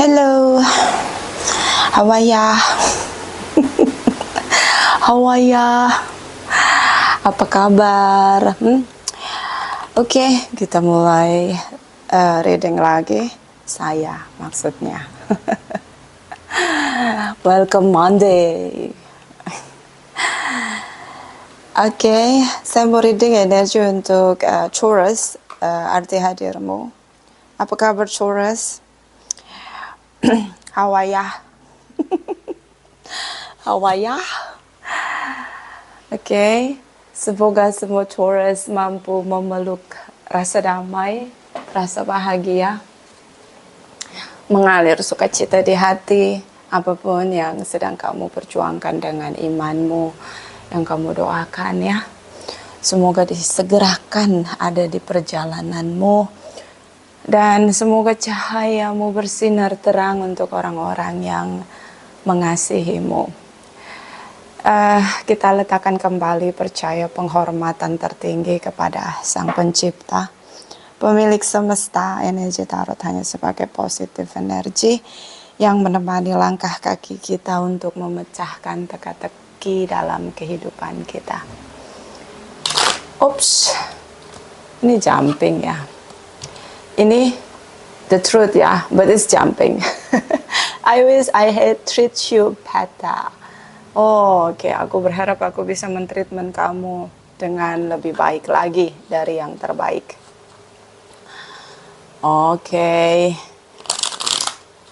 Hello, how are ya? How are ya? Apa kabar? Oke, kita mulai reading lagi. Saya maksudnya. Welcome Monday. Oke, saya mau reading energi untuk Taurus, arti hadirmu. Apa kabar Taurus? How are ya? How are ya? Oke, semoga semua Taurus mampu memeluk rasa damai, rasa bahagia, mengalir sukacita di hati, apapun yang sedang kamu perjuangkan dengan imanmu, yang kamu doakan ya. Semoga disegerakan ada di perjalananmu, dan semoga cahayamu bersinar terang untuk orang-orang yang mengasihimu. Kita letakkan kembali percaya penghormatan tertinggi kepada Sang Pencipta, pemilik semesta. Energi tarot hanya sebagai positif energi yang menemani langkah kaki kita untuk memecahkan teka-teki dalam kehidupan kita. Ups, ini jumping ya. Ini the truth ya, but it's jumping. I wish I had treat you better. Oke, aku berharap aku bisa mentreatment kamu dengan lebih baik lagi dari yang terbaik. Oke.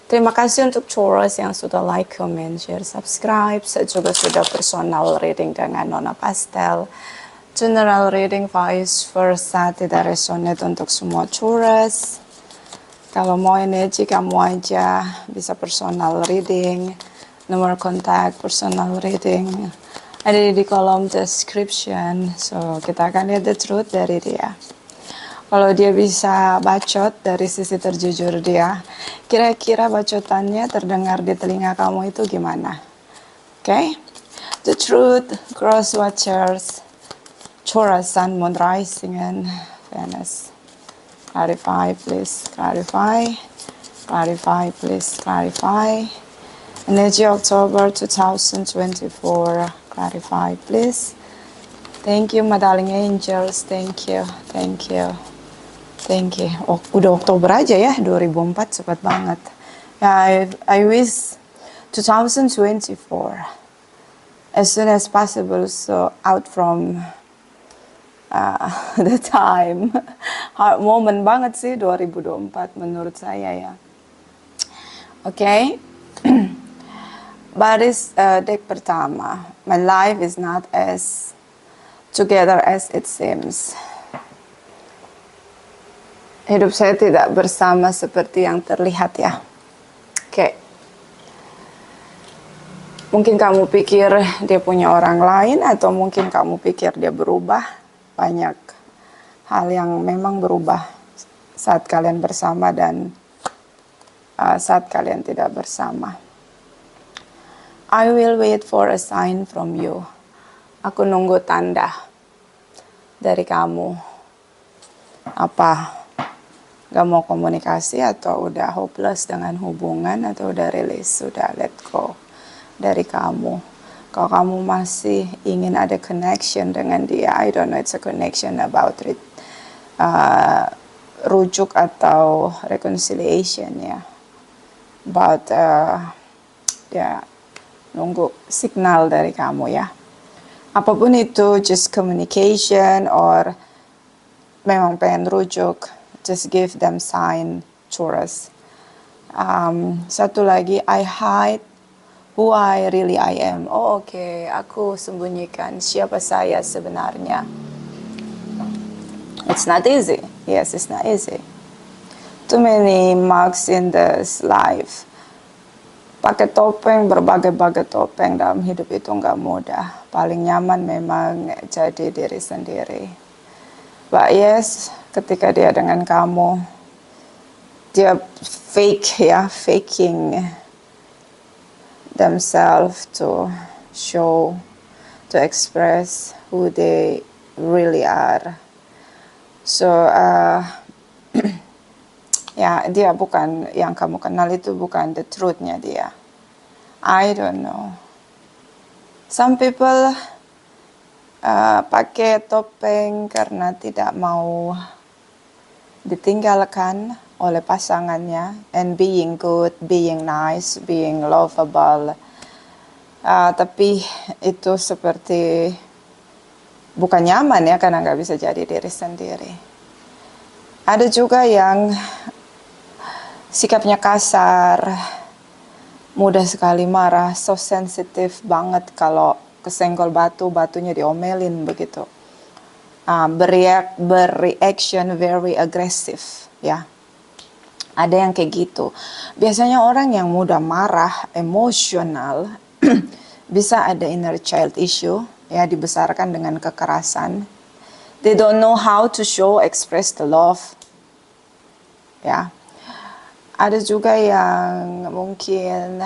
Terima kasih untuk Taurus yang sudah like, comment, share, subscribe. Saya juga sudah personal reading dengan Nona Pastel. General reading vice versa, tidak resonate untuk semua Taurus. Kalau mau energi kamu aja bisa personal reading. Nomor kontak personal reading ada di kolom description. So kita akan lihat the truth dari dia. Kalau dia bisa bacot dari sisi terjujur dia, kira-kira bacotannya terdengar di telinga kamu itu gimana? Oke? The truth, cross watchers, Taurus, Sun, Moon, Rising, and Venus. Clarify, please. Clarify. Clarify, please. Clarify. Energy October 2024. Clarify, please. Thank you, my darling angels. Thank you. Thank you. Thank you. Oh, udah Oktober aja ya, 2004 cepat banget. I wish 2024 as soon as possible, so out from the time. Hard moment banget sih 2024 menurut saya ya. Oke. Baris deck pertama. My life is not as together as it seems. Hidup saya tidak bersama seperti yang terlihat ya. Oke. Mungkin kamu pikir dia punya orang lain, atau mungkin kamu pikir dia berubah. Banyak hal yang memang berubah saat kalian bersama dan saat kalian tidak bersama. I will wait for a sign from you. Aku nunggu tanda dari kamu. Apa? Gak mau komunikasi, atau udah hopeless dengan hubungan, atau udah release, sudah let go dari kamu. Kalau kamu masih ingin ada connection dengan dia, I don't know, it's a connection about rujuk atau reconciliation ya. But ya, nunggu signal dari kamu ya. Apapun itu, just communication or memang pengen rujuk, just give them sign, Taurus. Satu lagi, I hide who I really I am. Oh, oke. Aku sembunyikan siapa saya sebenarnya. It's not easy. Yes, it's not easy. Too many marks in this life. Pakai topeng, berbagai-bagai topeng dalam hidup itu nggak mudah. Paling nyaman memang jadi diri sendiri. But yes, ketika dia dengan kamu, dia fake ya, faking themselves to show, to express who they really are. So Ya, dia bukan yang kamu kenal itu bukan the truth-nya dia. I don't know. Some people pakai topeng karena tidak mau ditinggalkan oleh pasangannya, and being good, being nice, being lovable. Tapi itu seperti bukan nyaman ya, karena nggak bisa jadi diri sendiri. Ada juga yang sikapnya kasar, mudah sekali marah, so sensitif banget kalau kesenggol batu, batunya diomelin begitu. Bereaction very aggressive, ya. Ada yang kayak gitu. Biasanya orang yang mudah marah, emosional, bisa ada inner child issue, ya, dibesarkan dengan kekerasan. They don't know how to show, express the love, ya. Ada juga yang mungkin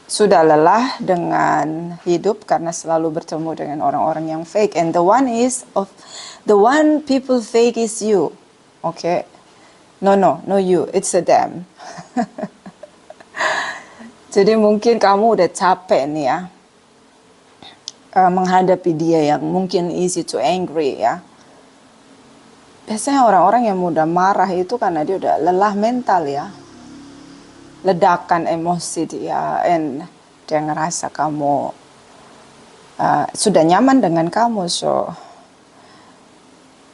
sudah lelah dengan hidup karena selalu bertemu dengan orang-orang yang fake, and the one people fake is you. Okay, no you, it's a them. Jadi mungkin kamu udah capek nih ya, menghadapi dia yang mungkin easy to angry ya. Biasanya orang-orang yang mudah marah itu karena dia udah lelah mental ya. Ledakan emosi dia, and dia ngerasa kamu sudah nyaman dengan kamu, so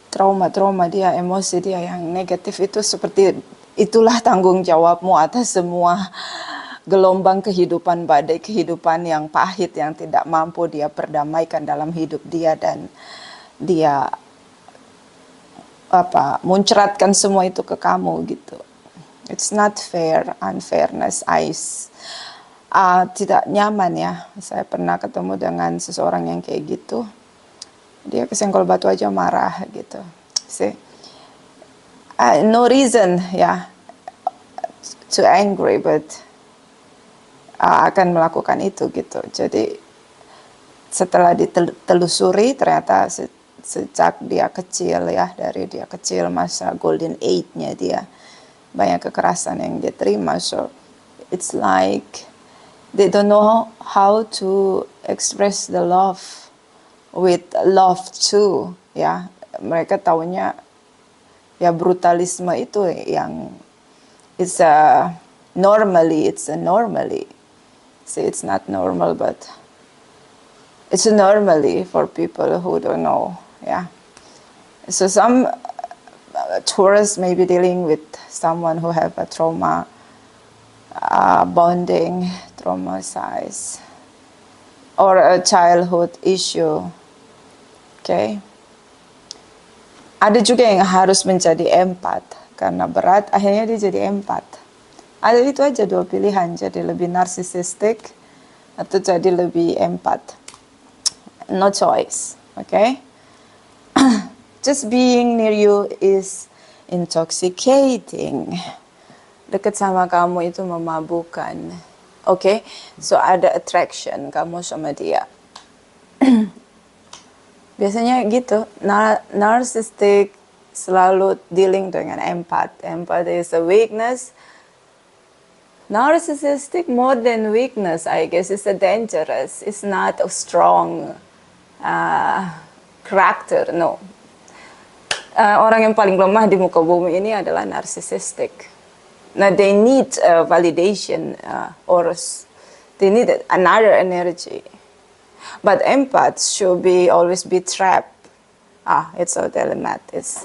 trauma dia, emosi dia yang negatif itu seperti itulah tanggung jawabmu atas semua gelombang kehidupan, badai kehidupan yang pahit yang tidak mampu dia perdamaikan dalam hidup dia, dan dia muncratkan semua itu ke kamu gitu. It's not fair, unfairness, tidak nyaman ya. Saya pernah ketemu dengan seseorang yang kayak gitu. Dia kesenggol batu aja marah gitu. See, no reason ya to angry, but akan melakukan itu gitu. Jadi setelah ditelusuri ternyata sejak dia kecil ya, dari dia kecil masa golden age-nya dia, banyak kekerasan yang dia terima. So it's like they don't know how to express the love with love too ya. Mereka taunya ya brutalisme itu yang it's a normally. See, it's not normal, but it's a normally for people who don't know, yeah. So some tourists may be dealing with someone who have a trauma, bonding, traumatized, or a childhood issue, okay. Ada juga yang harus menjadi empat, karena berat akhirnya dia jadi empat. Ada itu aja dua pilihan, jadi lebih narsisistik atau jadi lebih empat. No choice, okay? Just being near you is intoxicating. Dekat sama kamu itu memabukkan. Okay? So ada attraction kamu sama dia. Biasanya gitu, narcissistic selalu dealing dengan empat. Empat is a weakness. Narcissistic more than weakness, I guess, is a dangerous. It's not a strong character, no. Orang yang paling lemah di muka bumi ini adalah narcissistic. Nah, they need validation or they need another energy. But empaths should always be trapped. It's so dilemma. It's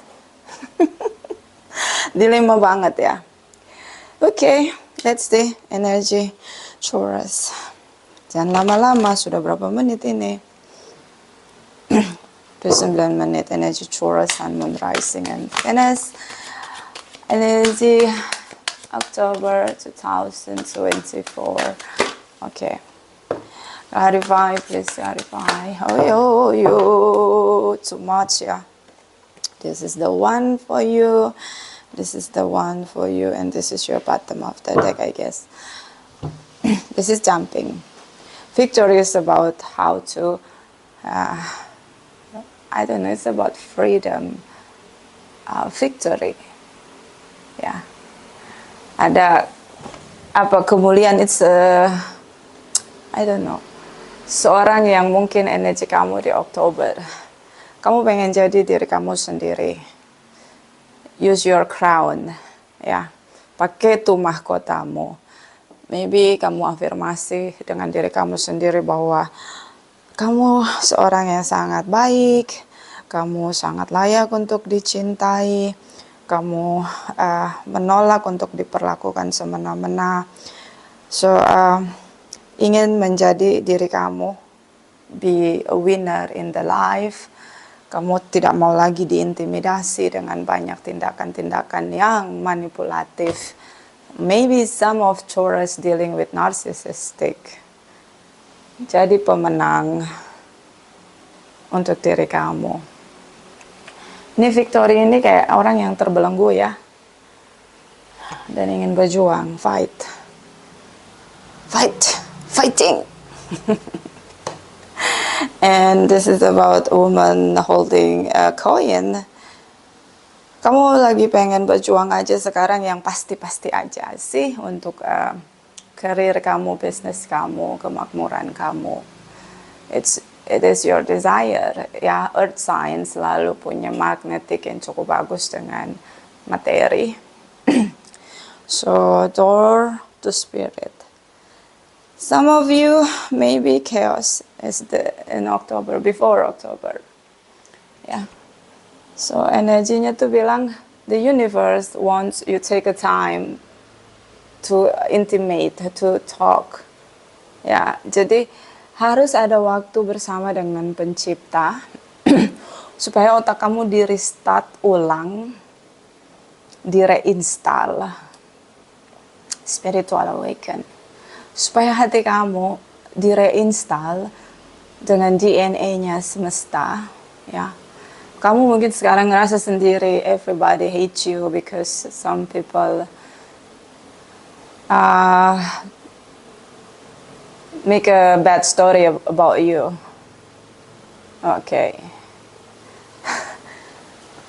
dilema banget ya. Okay, that's the energy Taurus. Jangan lama-lama, sudah berapa menit ini? 9 menit energy Taurus, Sun, Moon, Rising, and Venus. Energy October 2024. Okay. Clarify, please clarify. Too much, yeah. This is the one for you. This is the one for you, and this is your bottom of the deck, I guess. This is jumping. Victory is about how to, I don't know, it's about freedom. Victory. ya. Ada apa kemuliaan, it's I don't know. Seorang yang mungkin energi kamu di Oktober. Kamu pengen jadi diri kamu sendiri. Use your crown, ya. Pakai tuh mahkotamu. Maybe kamu afirmasi dengan diri kamu sendiri bahwa kamu seorang yang sangat baik, kamu sangat layak untuk dicintai, kamu menolak untuk diperlakukan semena-mena. So, ingin menjadi diri kamu, be a winner in the life. Kamu tidak mau lagi diintimidasi dengan banyak tindakan-tindakan yang manipulatif. Maybe some of Taurus dealing with narcissistic. Jadi pemenang untuk diri kamu. Ini Victory ini kayak orang yang terbelenggu ya. Dan ingin berjuang, fighting. And this is about a woman holding a coin. Kamu lagi pengen berjuang aja sekarang yang pasti-pasti aja sih untuk karir kamu, bisnis kamu, kemakmuran kamu. It is your desire. Ya, earth sign selalu punya magnetik yang cukup bagus dengan materi. So, door to spirit. Some of you maybe chaos is in October, before October. Yeah. So energinya tuh bilang the universe wants you take a time to intimate, to talk. Ya, jadi harus ada waktu bersama dengan pencipta supaya otak kamu di restart ulang, di reinstall, spiritual awaken. Supaya hati kamu di reinstall dengan DNA-nya semesta, ya. Kamu mungkin sekarang ngerasa sendiri, everybody hate you because some people make a bad story about you. Oke.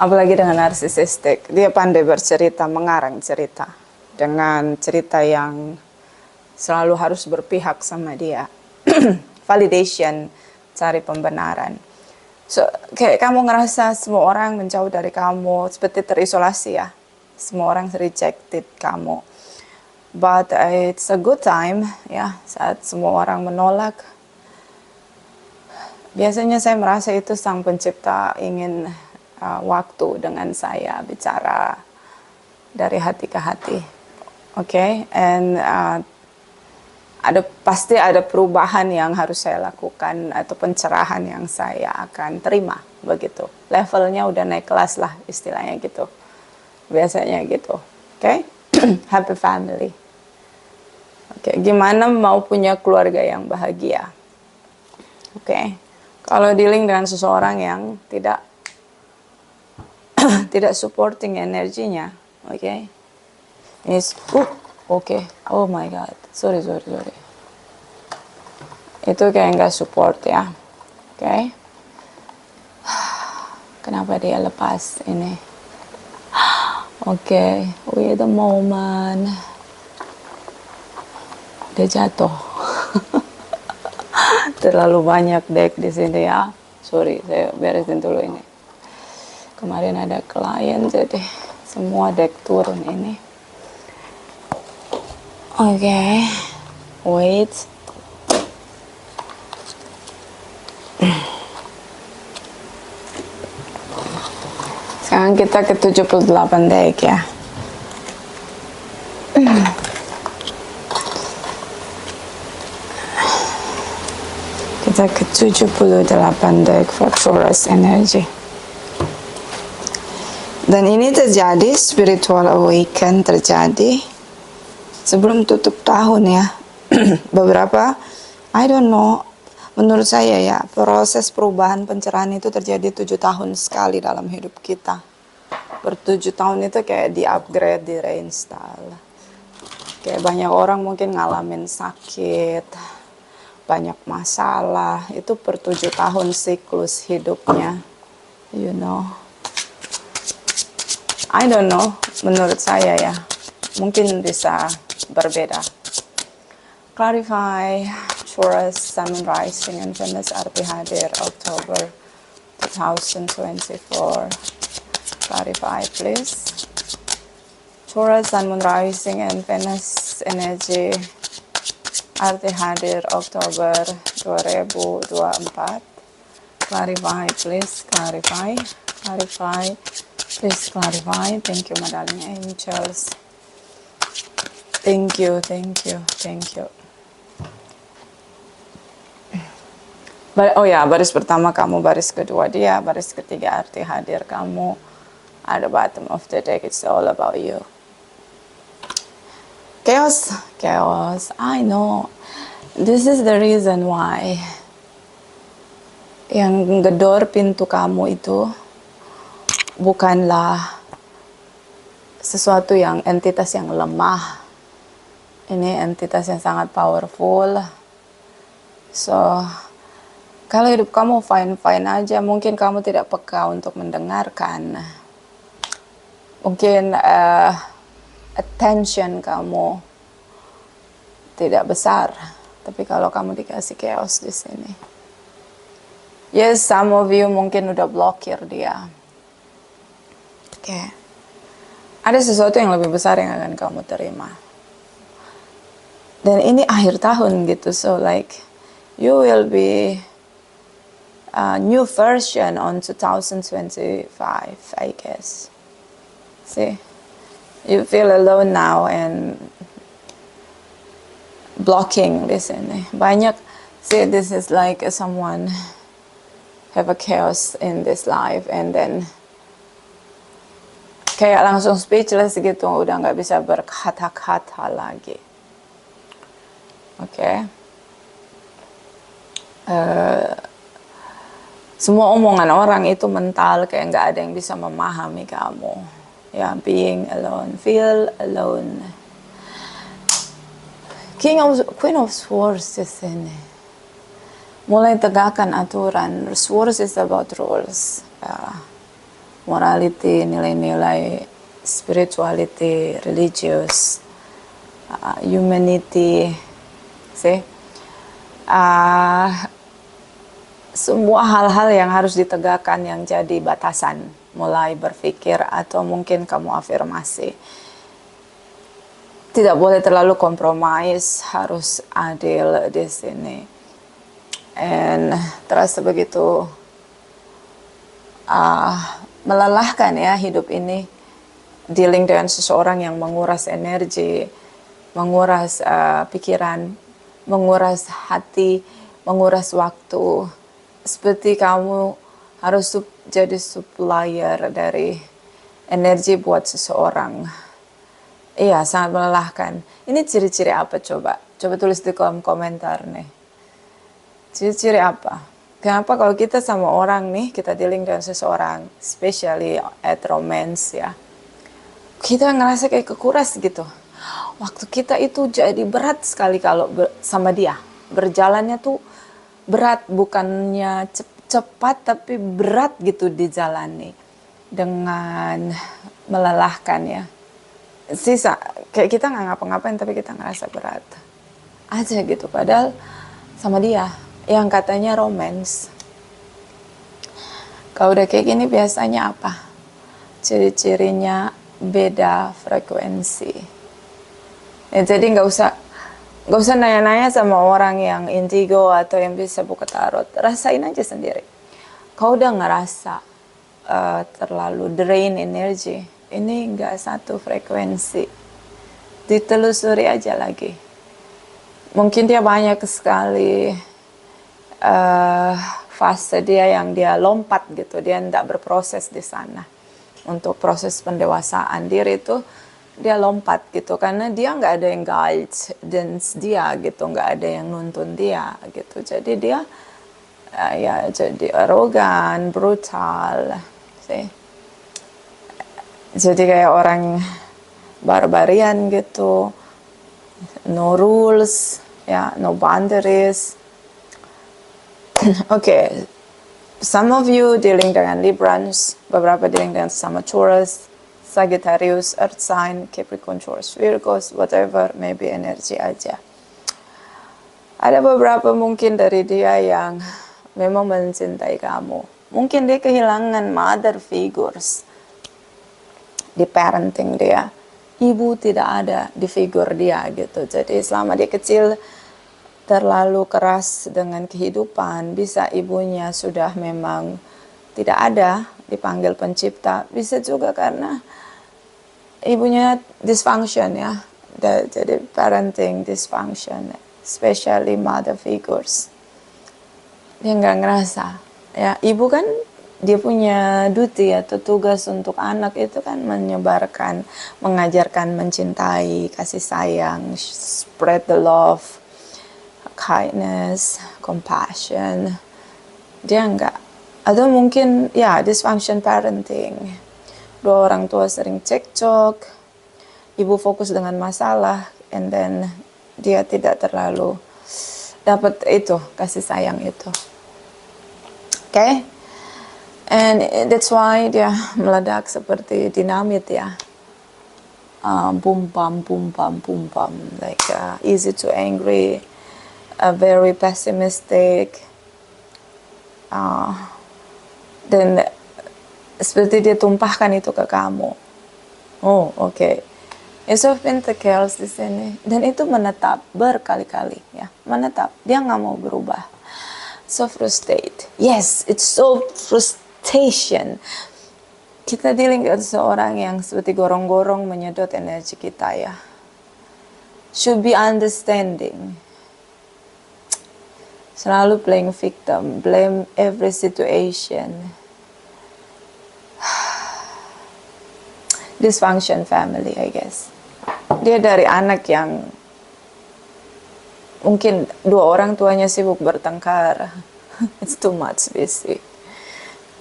Apalagi dengan narsisistik, dia pandai bercerita, mengarang cerita dengan cerita yang selalu harus berpihak sama dia. Validation, cari pembenaran. So, kayak kamu ngerasa semua orang menjauh dari kamu, seperti terisolasi ya. Semua orang rejected kamu. But it's a good time ya, saat semua orang menolak. Biasanya saya merasa itu sang pencipta ingin waktu dengan saya, bicara dari hati ke hati. Okay? And pasti ada perubahan yang harus saya lakukan atau pencerahan yang saya akan terima, begitu. Levelnya udah naik kelas lah istilahnya gitu. Biasanya gitu. Oke? Happy family. Oke, gimana mau punya keluarga yang bahagia? Oke. Kalau dealing dengan seseorang yang tidak tidak supporting energinya, oke. Oke. Oh my god. Sorry. Itu kayak nggak support ya. Oke. Kenapa dia lepas ini? Oke. Wait a moment. Dia jatuh. Terlalu banyak deck di sini ya. Sorry, saya beresin dulu ini. Kemarin ada klien jadi semua deck turun ini. Oke, wait. Sekarang kita ke 78 deck ya. Kita ke 78 deck for Taurus energy. Dan ini terjadi, spiritual awaken terjadi sebelum tutup tahun ya. Beberapa, I don't know, menurut saya ya, proses perubahan pencerahan itu terjadi 7 tahun sekali dalam hidup kita. Per 7 tahun itu kayak di upgrade, di reinstall. Kayak banyak orang mungkin ngalamin sakit, banyak masalah, itu per 7 tahun siklus hidupnya, you know. I don't know, menurut saya ya, mungkin bisa berbeda. Clarify, Taurus, Sun, Rising, and Venus arti hadir Oktober 2024. Clarify, please. Taurus, Sun, Moon, Rising, and Venus energy arti hadir Oktober 2024. Clarify, please. Clarify. Clarify. Please clarify. Thank you, my darling angels. Thank you, thank you, thank you. Oh ya, baris pertama kamu, baris kedua dia, baris ketiga arti hadir kamu. At the bottom of the deck, it's all about you. Chaos, chaos, I know. This is the reason why yang gedor pintu kamu itu bukanlah sesuatu yang entitas yang lemah. Ini entitas yang sangat powerful. So, kalau hidup kamu fine-fine aja, mungkin kamu tidak peka untuk mendengarkan. Mungkin attention kamu tidak besar. Tapi kalau kamu dikasih chaos di sini. Yes, some of you mungkin udah blokir dia. Oke. Ada sesuatu yang lebih besar yang akan kamu terima. Dan ini akhir tahun gitu, so like you will be a new version on 2025, I guess. See, you feel alone now and blocking di sini. Banyak, see, this is like someone have a chaos in this life and then kayak langsung speechless gitu, udah nggak bisa berkata-kata lagi. Oke. Semua omongan orang itu mental, kayak nggak ada yang bisa memahami kamu. Ya, being alone, feel alone. Queen of Swords di sini. Mulai tegakkan aturan. Swords is about rules. Morality, nilai-nilai spirituality, religious, humanity. See? Semua hal-hal yang harus ditegakkan yang jadi batasan, mulai berpikir atau mungkin kamu afirmasi. Tidak boleh terlalu kompromis, harus adil di sini. And terasa begitu melelahkan ya hidup ini, dealing dengan seseorang yang menguras energi, menguras pikiran, menguras hati, menguras waktu. Seperti kamu harus jadi supplier dari energi buat seseorang. Iya, sangat melelahkan. Ini ciri-ciri apa coba? Coba tulis di kolom komentar nih. Ciri-ciri apa? Kenapa kalau kita sama orang nih, kita dealing dengan seseorang, especially at romance ya, kita ngerasa kayak kekuras gitu. Waktu kita itu jadi berat sekali kalau sama dia. Berjalannya tuh berat, bukannya cepat tapi berat gitu dijalani. Dengan melelahkan ya. Sisa, kayak kita nggak ngapa-ngapain tapi kita ngerasa berat. Aja gitu, padahal sama dia. Yang katanya romance. Kalau udah kayak gini biasanya apa? Ciri-cirinya beda frekuensi. Ya, jadi nggak usah nanya-nanya sama orang yang indigo atau yang bisa buka tarot. Rasain aja sendiri. Kau udah ngerasa terlalu drain energi. Ini nggak satu frekuensi. Ditelusuri aja lagi. Mungkin dia banyak sekali fase dia yang dia lompat gitu, dia tidak berproses di sana. Untuk proses pendewasaan diri itu dia lompat gitu, karena dia nggak ada yang guidance dia gitu, nggak ada yang nuntun dia gitu. Jadi dia ya jadi arogan, brutal, sih. Jadi kayak orang barbarian gitu, no rules, ya, no boundaries. Some of you dealing dengan Librans, beberapa dealing dengan sama Taurus, Sagittarius, Earth sign, Capricorn, Taurus, Virgos, whatever, maybe energi aja. Ada beberapa mungkin dari dia yang memang mencintai kamu. Mungkin dia kehilangan mother figures di parenting dia. Ibu tidak ada di figur dia gitu. Jadi selama dia kecil terlalu keras dengan kehidupan, bisa ibunya sudah memang tidak ada, dipanggil pencipta. Bisa juga karena ibunya dysfunction ya. Jadi parenting dysfunction, especially mother figures. Dia nggak ngerasa. Ya, ibu kan dia punya duty atau tugas untuk anak itu kan menyebarkan, mengajarkan mencintai, kasih sayang, spread the love, kindness, compassion. Dia enggak. Atau mungkin ya dysfunction parenting. Dua orang tua sering cekcok, ibu fokus dengan masalah, and then dia tidak terlalu dapat itu, kasih sayang itu. Okay? And that's why dia meledak seperti dinamit ya. Boom bam, boom bam, boom bam. Like easy to angry, very pessimistic. Dan seperti dia tumpahkan itu ke kamu. Oh, oke. Ace of Pentacles di sini. Dan itu menetap berkali-kali ya. Menetap. Dia nggak mau berubah. So frustrated. Yes, it's so frustration. Kita dealing dengan seorang yang seperti gorong-gorong menyedot energi kita ya. Should be understanding. Selalu playing victim, blame every situation. Dysfunction family, I guess. Dia dari anak yang mungkin dua orang tuanya sibuk bertengkar. It's too much busy.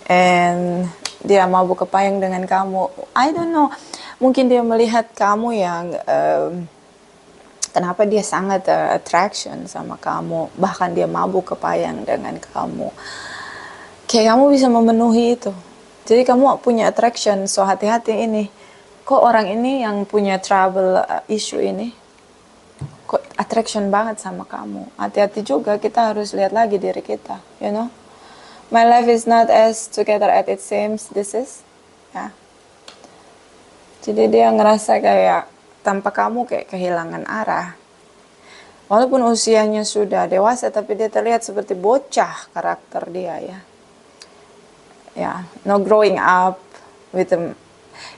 And dia mabuk kepayang dengan kamu. I don't know. Mungkin dia melihat kamu yang kenapa dia sangat attraction sama kamu. Bahkan dia mabuk kepayang dengan kamu. Kayak kamu bisa memenuhi itu. Jadi kamu punya attraction. So hati-hati ini. Kok orang ini yang punya trouble issue ini, kok attraction banget sama kamu. Hati-hati juga, kita harus lihat lagi diri kita, you know. My life is not as together as it seems this is. Ya. Jadi dia ngerasa kayak tanpa kamu kayak kehilangan arah. Walaupun usianya sudah dewasa, tapi dia terlihat seperti bocah karakter dia ya. Ya, no growing up with a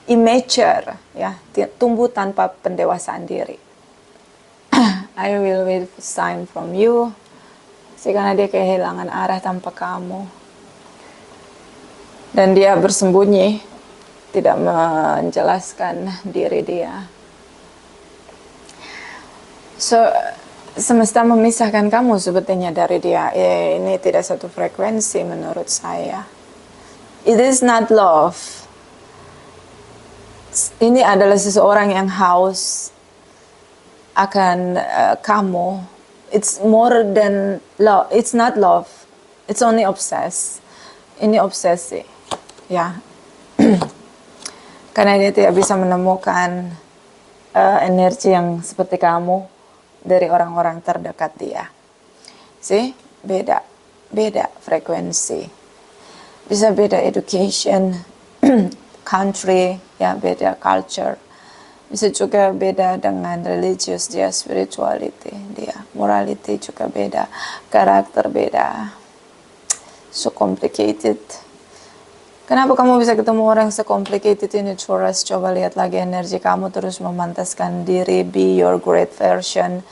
immature, ya, tumbuh tanpa pendewasaan diri. I will wait for sign from you. Karena dia kehilangan arah tanpa kamu. Dan dia bersembunyi, tidak menjelaskan diri dia. So, semesta memisahkan kamu sebetulnya dari dia. Ini tidak satu frekuensi menurut saya. It is not love. Ini adalah seseorang yang haus akan kamu. It's more than love. It's not love. It's only obsessed. Ini obsesi. Ya. Karena dia tidak bisa menemukan energi yang seperti kamu dari orang-orang terdekat dia. See? Beda. Beda frekuensi. Bisa beda education, country, ya beda culture. Bisa juga beda dengan religious dia, spirituality dia, morality juga beda, karakter beda. So complicated. Kenapa kamu bisa ketemu orang se-complicated ini, Taurus? Coba lihat lagi energi kamu, terus memantaskan diri, be your great version,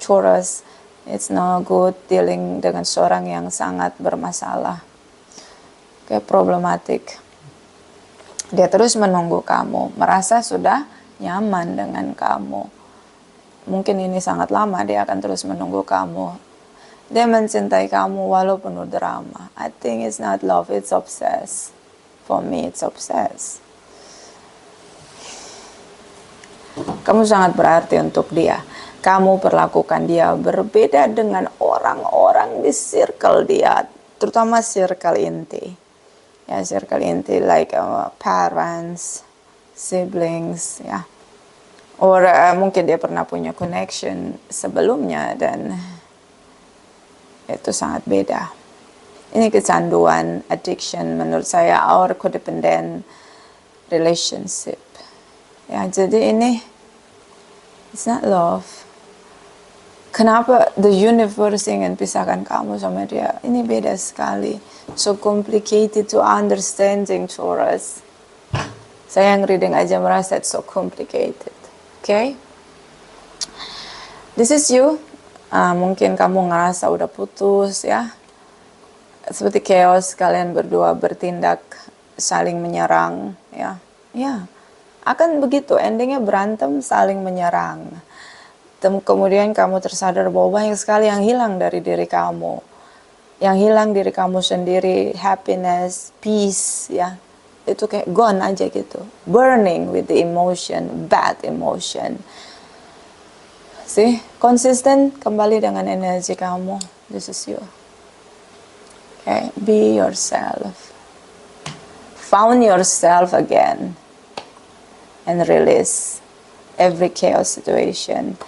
Taurus. It's no good dealing dengan seorang yang sangat bermasalah, kayak problematik. Dia terus menunggu kamu, merasa sudah nyaman dengan kamu. Mungkin ini sangat lama, dia akan terus menunggu kamu. Dia mencintai kamu walaupun drama. I think it's not love, it's obsessed. For me, it's obsessed. Kamu sangat berarti untuk dia. Kamu perlakukan dia berbeda dengan orang-orang di circle dia, terutama circle inti. Ya, circle inti like parents, siblings, ya. Or mungkin dia pernah punya connection sebelumnya dan itu sangat beda. Ini kecanduan, addiction menurut saya, or codependent relationship. Ya, jadi ini it's not love. Kenapa the universe ingin pisahkan kamu sama dia? Ini beda sekali. So complicated to understanding, Taurus. Saya yang reading aja merasa it's so complicated. Okay? This is you. Mungkin kamu ngerasa udah putus, ya. Seperti chaos, kalian berdua bertindak saling menyerang, ya. Ya. Akan begitu, endingnya berantem, saling menyerang. Kemudian kamu tersadar bahwa banyak sekali yang hilang dari diri kamu. Yang hilang diri kamu sendiri, happiness, peace, ya. Itu kayak gone aja gitu. Burning with the emotion, bad emotion. See, konsisten kembali dengan energi kamu. This is you. Okay, be yourself. Found yourself again. And release every chaos situation.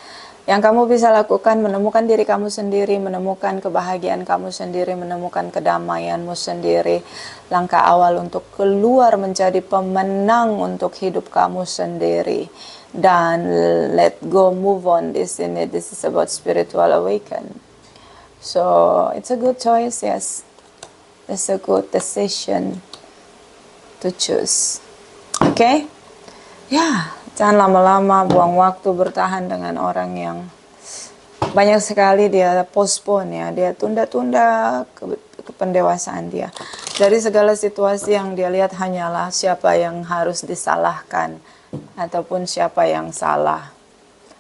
Yang kamu bisa lakukan, menemukan diri kamu sendiri, menemukan kebahagiaan kamu sendiri, menemukan kedamaianmu sendiri. Langkah awal untuk keluar menjadi pemenang untuk hidup kamu sendiri. Dan let go, move on. This is about spiritual awaken. So, it's a good choice, yes. It's a good decision to choose. Okay? Ya, jangan lama-lama buang waktu bertahan dengan orang yang banyak sekali dia postpone, ya. Dia tunda-tunda ke pendewasaan dia. Dari segala situasi yang dia lihat hanyalah siapa yang harus disalahkan ataupun siapa yang salah.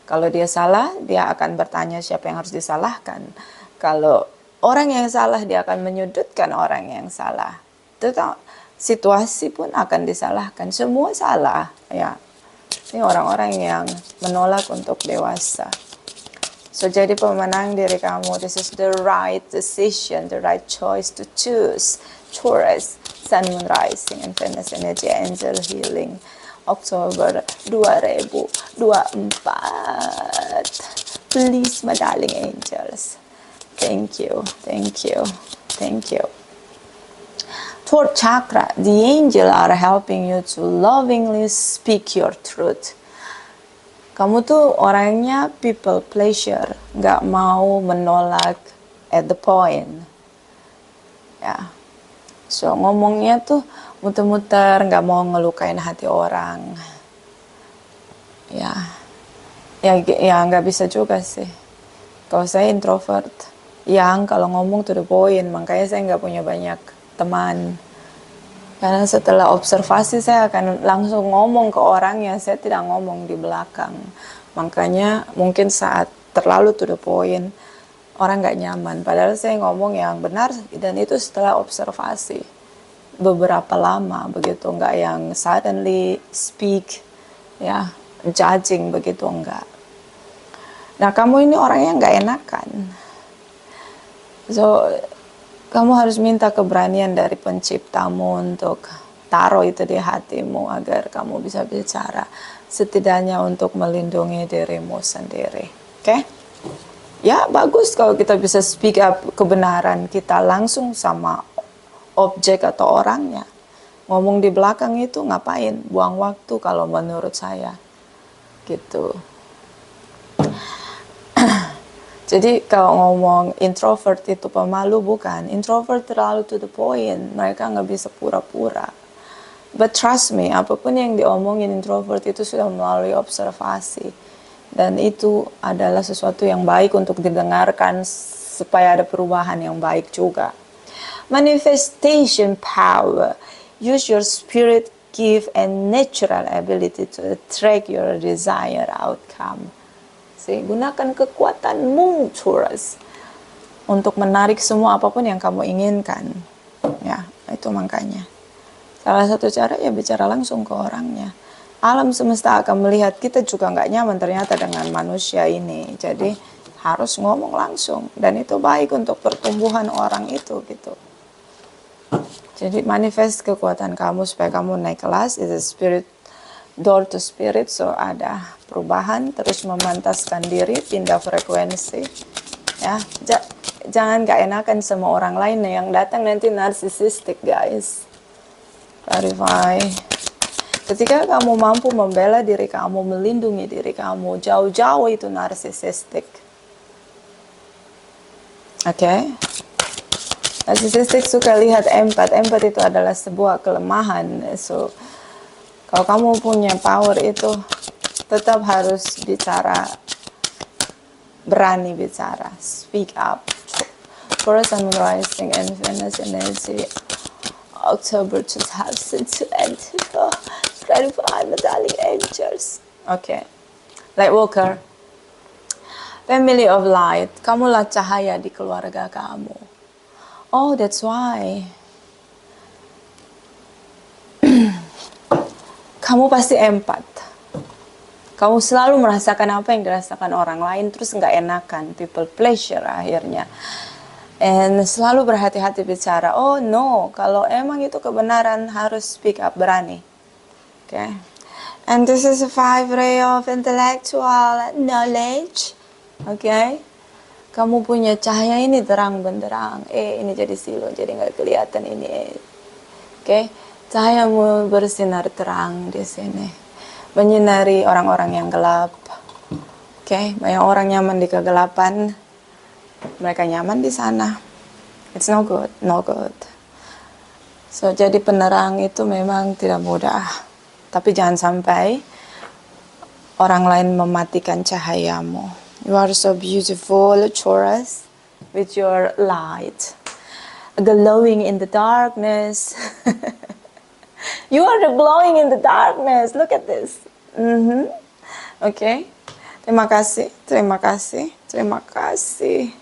Kalau dia salah, dia akan bertanya siapa yang harus disalahkan. Kalau orang yang salah, dia akan menyudutkan orang yang salah. Situasi pun akan disalahkan. Semua salah, ya. Ini orang-orang yang menolak untuk dewasa. So, jadi pemenang diri kamu. This is the right decision, the right choice to choose. Taurus, Sun, Moon, Rising, and Venus Energy, Angel Healing. Oktober 2024. Please, my darling angels. Thank you, thank you, thank you. Fourth chakra, the angel are helping you to lovingly speak your truth. Kamu tuh orangnya people pleasure, nggak mau menolak at the point. Ya, so ngomongnya tuh muter-muter, nggak mau ngelukain hati orang. Ya nggak bisa juga sih. Kalau saya introvert, yang kalau ngomong to the point, makanya saya nggak punya banyak teman. Karena setelah observasi saya akan langsung ngomong ke orangnya, saya tidak ngomong di belakang. Makanya mungkin saat terlalu to the point, orang nggak nyaman. Padahal saya ngomong yang benar dan itu setelah observasi. Beberapa lama begitu, nggak yang suddenly speak, ya, judging begitu, enggak. Nah, kamu ini orangnya nggak enakan. So, kamu harus minta keberanian dari penciptamu untuk taruh itu di hatimu agar kamu bisa bicara. Setidaknya untuk melindungi dirimu sendiri. Oke? Ya, bagus kalau kita bisa speak up kebenaran kita langsung sama objek atau orangnya. Ngomong di belakang itu ngapain? Buang waktu kalau menurut saya. Gitu. Jadi kalau ngomong introvert itu pemalu, bukan. Introvert terlalu to the point. Mereka nggak bisa pura-pura. But trust me, apapun yang diomongin introvert itu sudah melalui observasi. Dan itu adalah sesuatu yang baik untuk didengarkan supaya ada perubahan yang baik juga. Manifestation power. Use your spirit, gift, and natural ability to attract your desired outcome. Gunakan kekuatanmu, Taurus, untuk menarik semua apapun yang kamu inginkan. Ya, itu makanya. Salah satu cara ya bicara langsung ke orangnya. Alam semesta akan melihat kita juga nggak nyaman ternyata dengan manusia ini. Jadi harus ngomong langsung. Dan itu baik untuk pertumbuhan orang itu gitu. Jadi manifest kekuatan kamu supaya kamu naik kelas. Is a spirit door to spirit, so ada perubahan, terus memantaskan diri, pindah frekuensi. Ya, jangan gak enakan sama orang lain yang datang nanti narsisistik, guys. Clarify. Ketika kamu mampu membela diri kamu, melindungi diri kamu, jauh-jauh itu narsisistik. Oke? Narsisistik suka lihat empat. Empat itu adalah sebuah kelemahan. So, kalau kamu punya power itu, tetap harus bicara, berani bicara, speak up. Taurus Sun Rising and Venus energy, October 2024. Clarify the darling angels. Okay, Light Walker, family of light. Kamulah cahaya di keluarga kamu. Oh, that's why. Kamu pasti empat. Kamu selalu merasakan apa yang dirasakan orang lain, terus nggak enakan, people pleasure akhirnya. And selalu berhati-hati bicara, oh no, kalau emang itu kebenaran harus speak up, berani. Okay. And this is a 5 ray of intellectual knowledge. Okay. Kamu punya cahaya ini terang benderang. Ini jadi silau, jadi nggak kelihatan ini. Okay. Cahayamu bersinar terang di sini. Menyinari orang-orang yang gelap. Okay. Banyak orang nyaman di kegelapan. Mereka nyaman di sana. It's no good, no good. So, jadi penerang itu memang tidak mudah. Tapi jangan sampai orang lain mematikan cahayamu. You are so beautiful, Taurus, with your light, glowing in the darkness. You are glowing in the darkness. Look at this. Okay. Terima kasih, terima kasih, terima kasih.